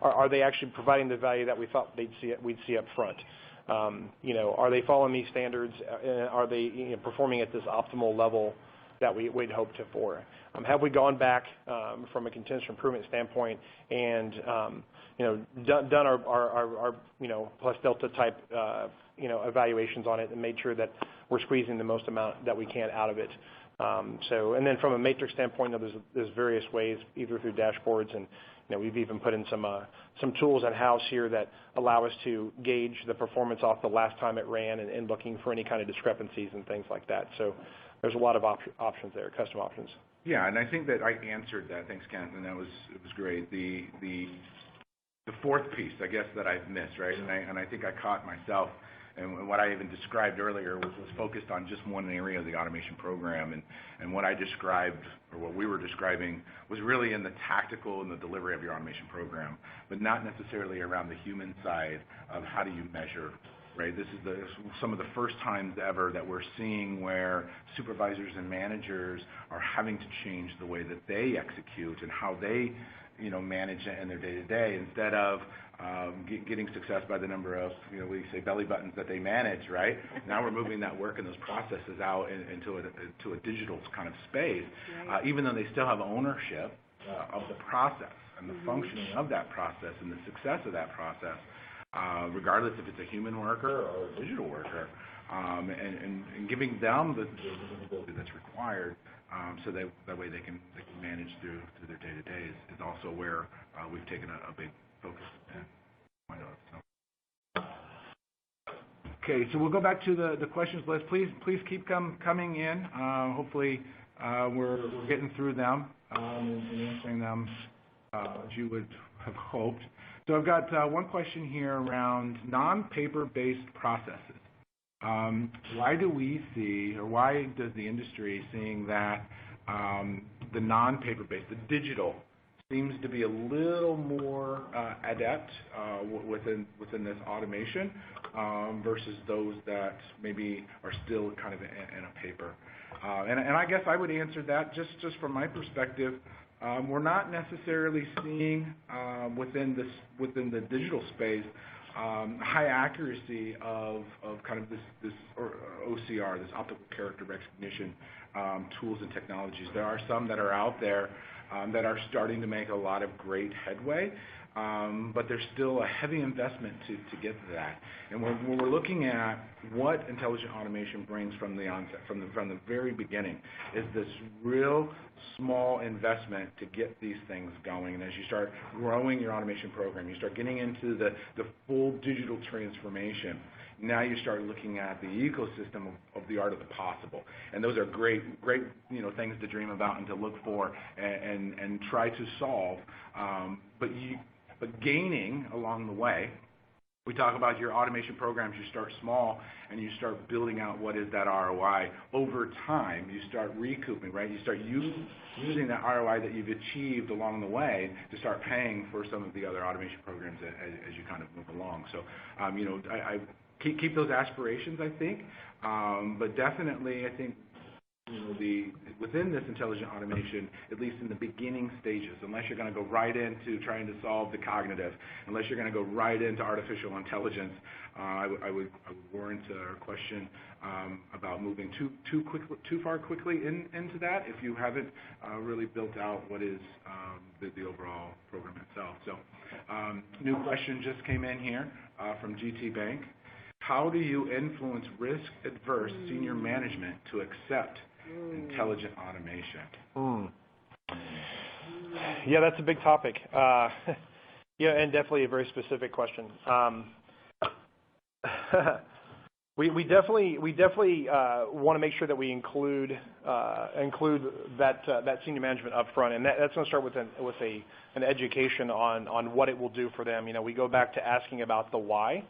are they actually providing the value that we thought we'd see up front? Are they following these standards? Are they performing at this optimal level that we'd hoped for? Have we gone back from a continuous improvement standpoint and done our plus delta type evaluations on it and made sure that we're squeezing the most amount that we can out of it? And then from a matrix standpoint, there's various ways, either through dashboards, and we've even put in some tools in-house here that allow us to gauge the performance off the last time it ran and looking for any kind of discrepancies and things like that. So there's a lot of options there, custom options. Yeah, and I think that I answered that. Thanks, Kent, and it was great. The fourth piece, I guess, that I've missed, right? And I think I caught myself. And what I even described earlier was focused on just one area of the automation program. And what I described, or what we were describing, was really in the tactical and the delivery of your automation program, but not necessarily around the human side of how do you measure, right? This is some of the first times ever that we're seeing where supervisors and managers are having to change the way that they execute and how they manage in their day-to-day, instead of getting success by the number of, we say belly buttons that they manage, right? Now we're moving that work and those processes out into a digital kind of space, right. Even though they still have ownership of the process and the functioning of that process and the success of that process, regardless if it's a human worker or a digital worker, and giving them the visibility that's required, so that way they can manage through their day-to-day is also where we've taken a big focus. Okay, so we'll go back to the questions list. Please keep coming in. Hopefully we're getting through them and answering them as you would have hoped. So I've got one question here around non-paper-based processes. Why do we see, or why does the industry seeing that the non-paper-based, the digital, seems to be a little more adept within this automation versus those that maybe are still kind of in a paper? And I guess I would answer that just from my perspective. We're not necessarily seeing within the digital space high accuracy of kind of this or OCR, this optical character recognition tools and technologies. There are some that are out there that are starting to make a lot of great headway, but there's still a heavy investment to get to that. And when we're looking at what intelligent automation brings from the onset, from the very beginning, is this real small investment to get these things going. And as you start growing your automation program, you start getting into the full digital transformation. Now you start looking at the ecosystem of the art of the possible, and those are great things to dream about and to look for and try to solve. But gaining along the way. We talk about your automation programs. You start small and you start building out what is that ROI. Over time, you start recouping, right? You start using that ROI that you've achieved along the way to start paying for some of the other automation programs as you kind of move along. So, I keep those aspirations, I think, but definitely I think within this intelligent automation, at least in the beginning stages, unless you're going to go right into trying to solve the cognitive, unless you're going to go right into artificial intelligence, I would warrant a question about moving too far quickly into that if you haven't really built out what is the overall program itself. So, new question just came in here from GT Bank. How do you influence risk-adverse senior management to accept intelligent automation? Yeah, that's a big topic. Yeah, and definitely a very specific question. We definitely want to make sure that we include that senior management up front, and that's going to start with an education on what it will do for them. We go back to asking about the why.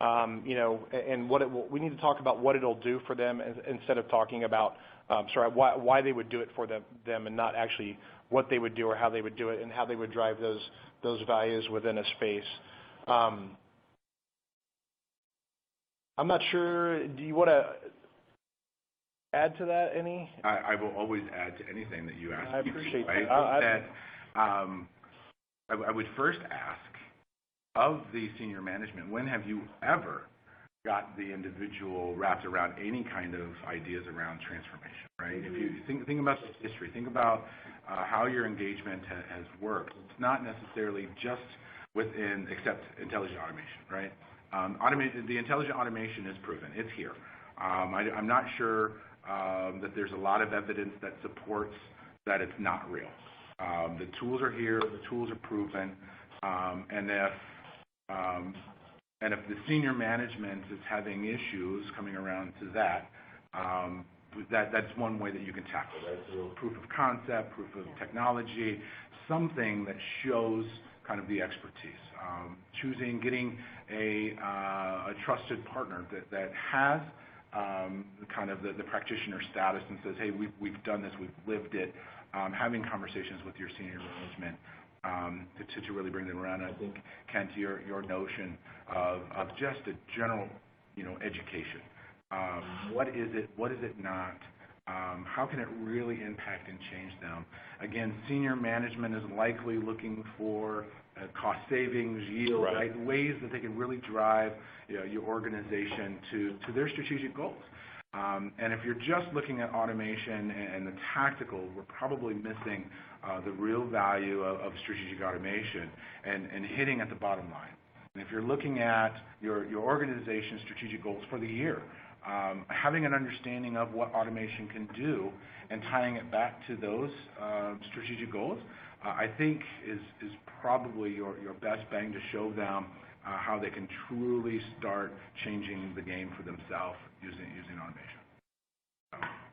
And we need to talk about what it'll do for them instead of talking about, why they would do it for them and not actually what they would do or how they would do it and how they would drive those values within a space. I'm not sure, do you want to add to that any? I will always add to anything that you ask. I appreciate that. I would first ask, of the senior management, when have you ever got the individual wrapped around any kind of ideas around transformation, right? If you think about the history, think about how your engagement has worked. It's not necessarily just except intelligent automation, right? The intelligent automation is proven. It's here. I'm not sure that there's a lot of evidence that supports that it's not real. The tools are here. The tools are proven. And if the senior management is having issues coming around to that's one way that you can tackle it, right? So proof of concept, proof of technology, something that shows kind of the expertise. Getting a trusted partner that has kind of the practitioner status and says, hey, we've done this, we've lived it, having conversations with your senior management to really bring them around. And I think, Kent, your notion of just a general, education. What is it? What is it not? How can it really impact and change them? Again, senior management is likely looking for cost savings, yield, right? Ways that they can really drive your organization to their strategic goals. And if you're just looking at automation and the tactical, we're probably missing the real value of strategic automation and hitting at the bottom line. And if you're looking at your organization's strategic goals for the year, having an understanding of what automation can do and tying it back to those strategic goals, I think is probably your best bang to show them how they can truly start changing the game for themselves using automation.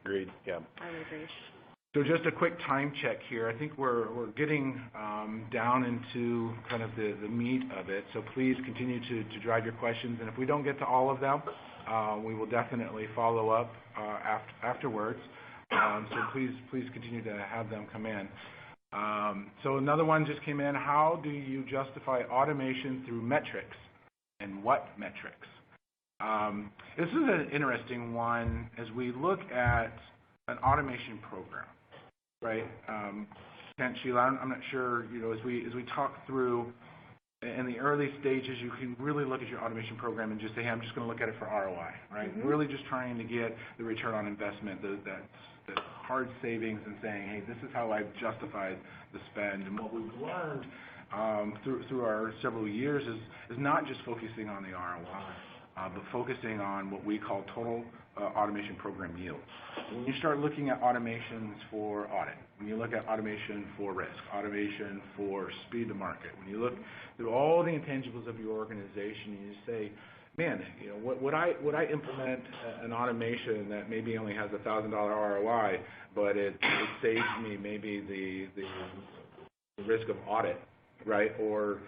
Agreed. Yeah. I would agree. So just a quick time check here. I think we're getting down into kind of the meat of it. So please continue to drive your questions. And if we don't get to all of them, we will definitely follow up afterwards. So please continue to have them come in. So another one just came in. How do you justify automation through metrics, and what metrics? This is an interesting one as we look at an automation program, right? Kent, Sheila, I'm not sure, as we talk through in the early stages, you can really look at your automation program and just say, hey, I'm just going to look at it for ROI, right? Mm-hmm. Really just trying to get the return on investment, the hard savings, and saying, hey, this is how I've justified the spend. And what we've learned through our several years is not just focusing on the ROI, but focusing on what we call total automation program yield. When you start looking at automations for audit, when you look at automation for risk, automation for speed to market, when you look through all the intangibles of your organization, you say, man, would I implement an automation that maybe only has $1,000 ROI, but it saves me maybe the risk of audit, right? Or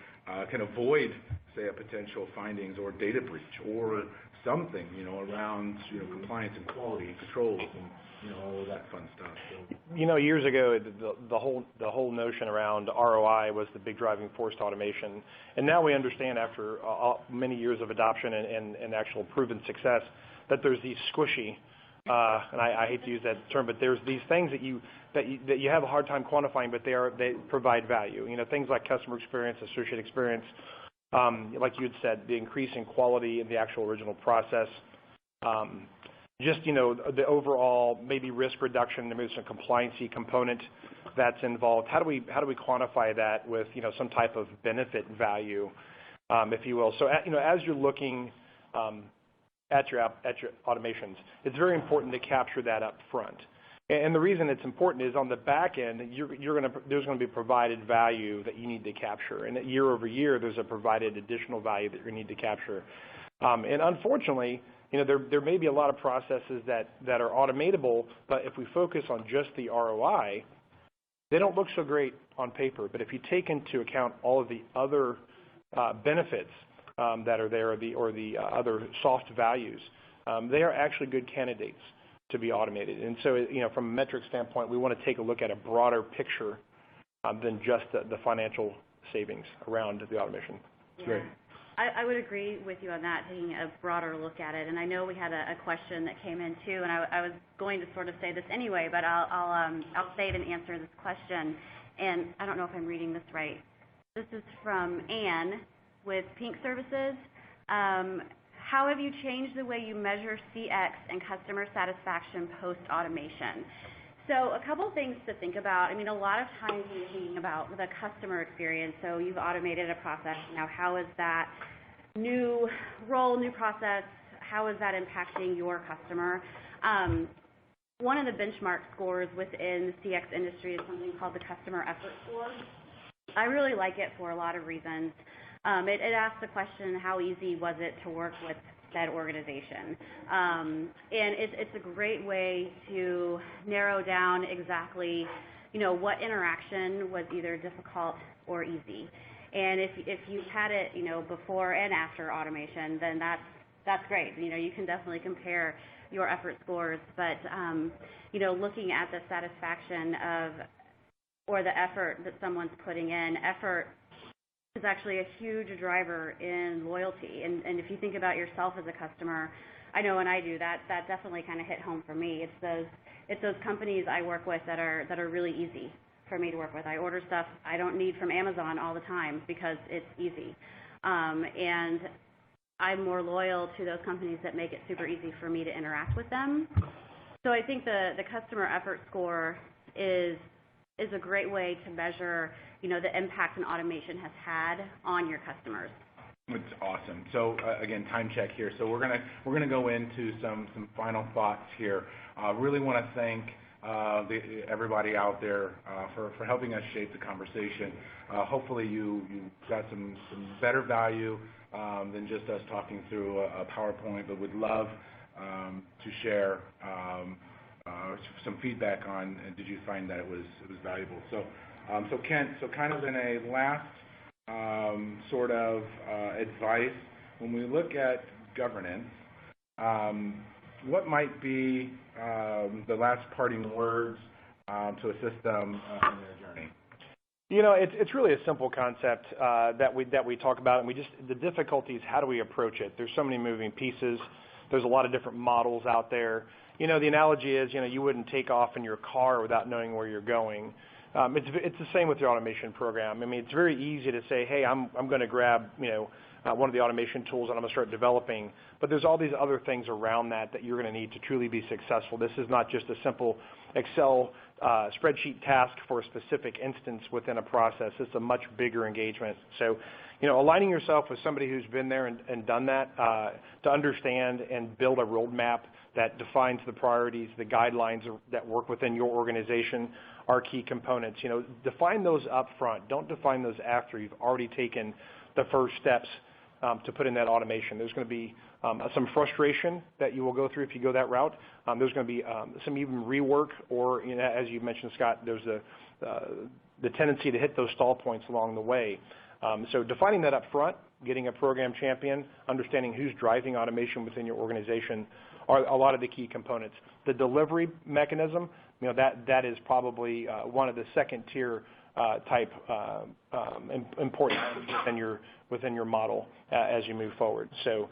can avoid, say, a potential findings or data breach or something, around compliance and quality and controls and all of that fun stuff. So. Years ago, the whole notion around ROI was the big driving force to automation, and now we understand after many years of adoption and actual proven success that there's these squishy and I hate to use that term, but there's these things that you have a hard time quantifying, but they provide value. Things like customer experience, associate experience, like you had said, the increase in quality in the actual original process. The overall maybe risk reduction, maybe some compliancy component that's involved. How do we quantify that with some type of benefit value, if you will? So as you're looking at your automations, it's very important to capture that up front. And the reason it's important is on the back end, there's going to be provided value that you need to capture, and year over year there's a provided additional value that you need to capture. And unfortunately, there may be a lot of processes that are automatable, but if we focus on just the ROI, they don't look so great on paper. But if you take into account all of the other benefits that are there, or the other soft values, they are actually good candidates to be automated. And so, from a metric standpoint, we want to take a look at a broader picture than just the financial savings around the automation. Yeah. Great. I would agree with you on that, taking a broader look at it. And I know we had a question that came in too, and I was going to sort of say this anyway, but I'll save and answer this question. And I don't know if I'm reading this right. This is from Anne with Pink Services. How have you changed the way you measure CX and customer satisfaction post-automation? So a couple things to think about. I mean, a lot of times you're thinking about the customer experience. So you've automated a process. Now, how is that new role, new process, how is that impacting your customer? One of the benchmark scores within the CX industry is something called the customer effort score. I really like it for a lot of reasons. It asks the question, how easy was it to work with that organization? And it's a great way to narrow down exactly, what interaction was either difficult or easy. And if you've had it, before and after automation, then that's great. You can definitely compare your effort scores, but looking at the satisfaction or the effort that someone's putting in, effort is actually a huge driver in loyalty. And if you think about yourself as a customer, I know when I do that definitely kind of hit home for me. It's those companies I work with that are really easy for me to work with. I order stuff I don't need from Amazon all the time because it's easy. And I'm more loyal to those companies that make it super easy for me to interact with them. So I think the customer effort score is a great way to measure, the impact an automation has had on your customers. It's awesome. So again, time check here. So we're gonna go into some final thoughts here. Really want to thank everybody out there for helping us shape the conversation. Hopefully you got some better value than just us talking through a PowerPoint, but would love to share some feedback on, did you find that it was valuable? So Kent, kind of in a last sort of advice, when we look at governance, what might be the last parting words to assist them in their journey? It's really a simple concept that we talk about, and the difficulty is how do we approach it? There's so many moving pieces. There's a lot of different models out there. The analogy is, you wouldn't take off in your car without knowing where you're going. It's the same with your automation program. I mean, it's very easy to say, hey, I'm going to grab, one of the automation tools and I'm going to start developing. But there's all these other things around that you're going to need to truly be successful. This is not just a simple Excel spreadsheet task for a specific instance within a process. It's a much bigger engagement. So, aligning yourself with somebody who's been there and done that to understand and build a roadmap that defines the priorities, the guidelines that work within your organization are key components. Define those up front. Don't define those after you've already taken the first steps to put in that automation. There's going to be some frustration that you will go through if you go that route. There's going to be some even rework, or as you mentioned, Scott, there's the tendency to hit those stall points along the way. So defining that up front, getting a program champion, understanding who's driving automation within your organization are a lot of the key components. The delivery mechanism, that is probably one of the second tier type important within your model as you move forward. So,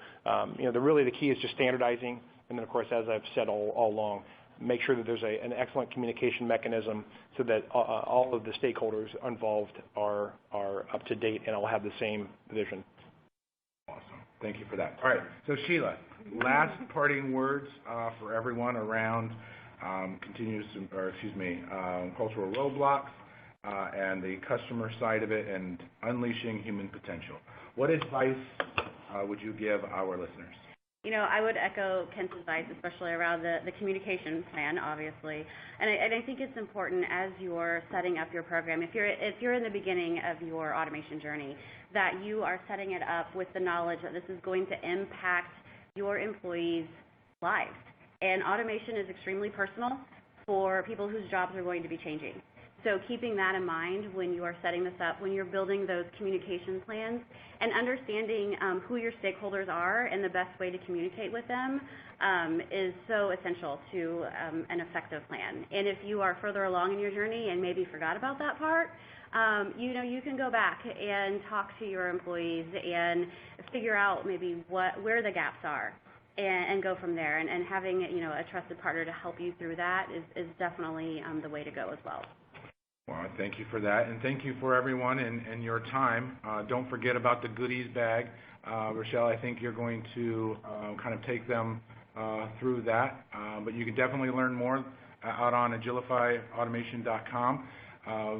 really the key is just standardizing And then, of course, as I've said all along, make sure that there's an excellent communication mechanism so that all of the stakeholders involved are up to date and all have the same vision. Awesome. Thank you for that. All right. So Sheila, last parting words for everyone around cultural roadblocks and the customer side of it and unleashing human potential. What advice would you give our listeners? You know, I would echo Kent's advice, especially around the communication plan, obviously. And I think it's important as you're setting up your program, if you're in the beginning of your automation journey, that you are setting it up with the knowledge that this is going to impact your employees' lives. And automation is extremely personal for people whose jobs are going to be changing. So keeping that in mind when you are setting this up, when you're building those communication plans, and understanding who your stakeholders are and the best way to communicate with them is so essential to an effective plan. And if you are further along in your journey and maybe forgot about that part, you can go back and talk to your employees and figure out maybe where the gaps are. And go from there. And having a trusted partner to help you through that is definitely the way to go as well. Well, thank you for that, and thank you for everyone and your time. Don't forget about the goodies bag. Rochelle, I think you're going to kind of take them through that, but you can definitely learn more out on agilifyautomation.com.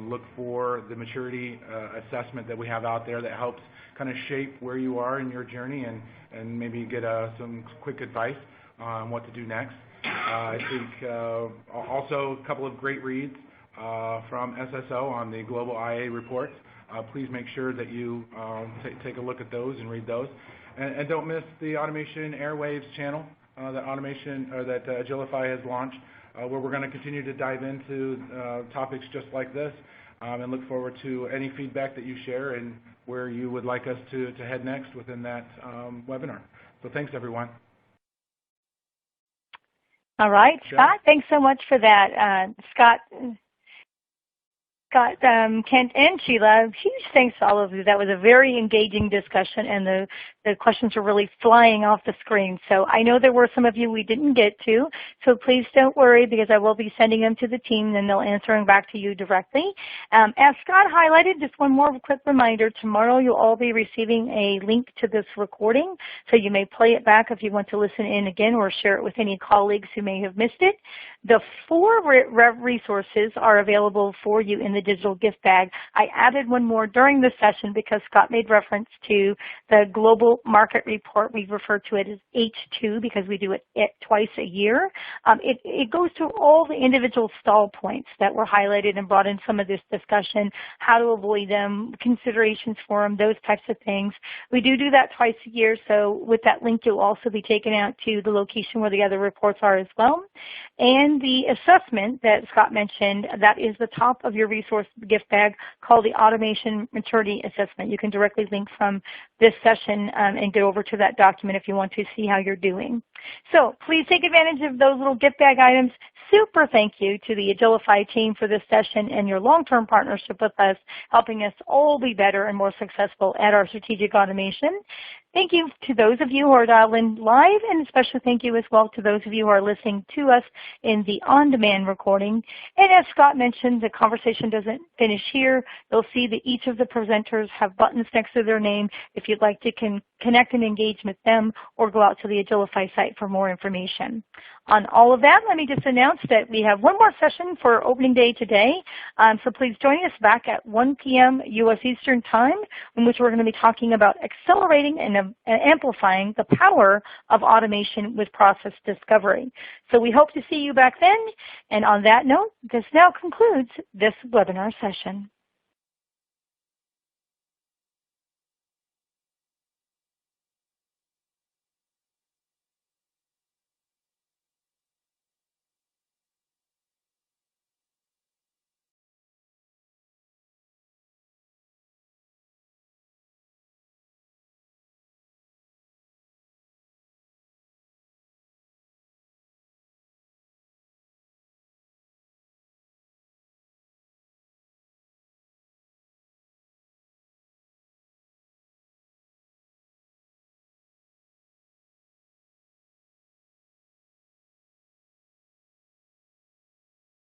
Look for the maturity assessment that we have out there that helps kind of shape where you are in your journey and maybe get some quick advice on what to do next. I think also a couple of great reads from SSO on the global IA reports. Please make sure that you take a look at those and read those. And don't miss the Automation Airwaves channel that Agilify has launched, where we're going to continue to dive into topics just like this, and look forward to any feedback that you share and where you would like us to head next within that webinar. So thanks, everyone. All right, Scott, thanks so much for that. Scott, Kent, and Sheila, huge thanks to all of you. That was a very engaging discussion, and the questions are really flying off the screen. So I know there were some of you we didn't get to, so please don't worry, because I will be sending them to the team, and they'll answer them back to you directly. As Scott highlighted, just one more quick reminder, tomorrow you'll all be receiving a link to this recording, so you may play it back if you want to listen in again or share it with any colleagues who may have missed it. The 4 resources are available for you in the digital gift bag. I added one more during the session because Scott made reference to the global market report. We refer to it as H2 because we do it twice a year. It goes through all the individual stall points that were highlighted and brought in some of this discussion, how to avoid them, considerations for them, those types of things. We do that twice a year, so with that link you'll also be taken out to the location where the other reports are as well. And the assessment that Scott mentioned, that is the top of your resource gift bag, called the Automation Maturity Assessment. You can directly link from this session and go over to that document if you want to see how you're doing. So please take advantage of those little gift bag items. Super thank you to the Agilify team for this session and your long-term partnership with us, helping us all be better and more successful at our strategic automation. Thank you to those of you who are dialed in live, and a special thank you as well to those of you who are listening to us in the on-demand recording. And as Scott mentioned, the conversation doesn't finish here. You'll see that each of the presenters have buttons next to their name if you'd like to connect and engage with them, or go out to the Agilify site for more information. On all of that, let me just announce that we have one more session for opening day today. So please join us back at 1 p.m. U.S. Eastern Time, in which we're going to be talking about accelerating and amplifying the power of automation with process discovery. So we hope to see you back then. And on that note, this now concludes this webinar session.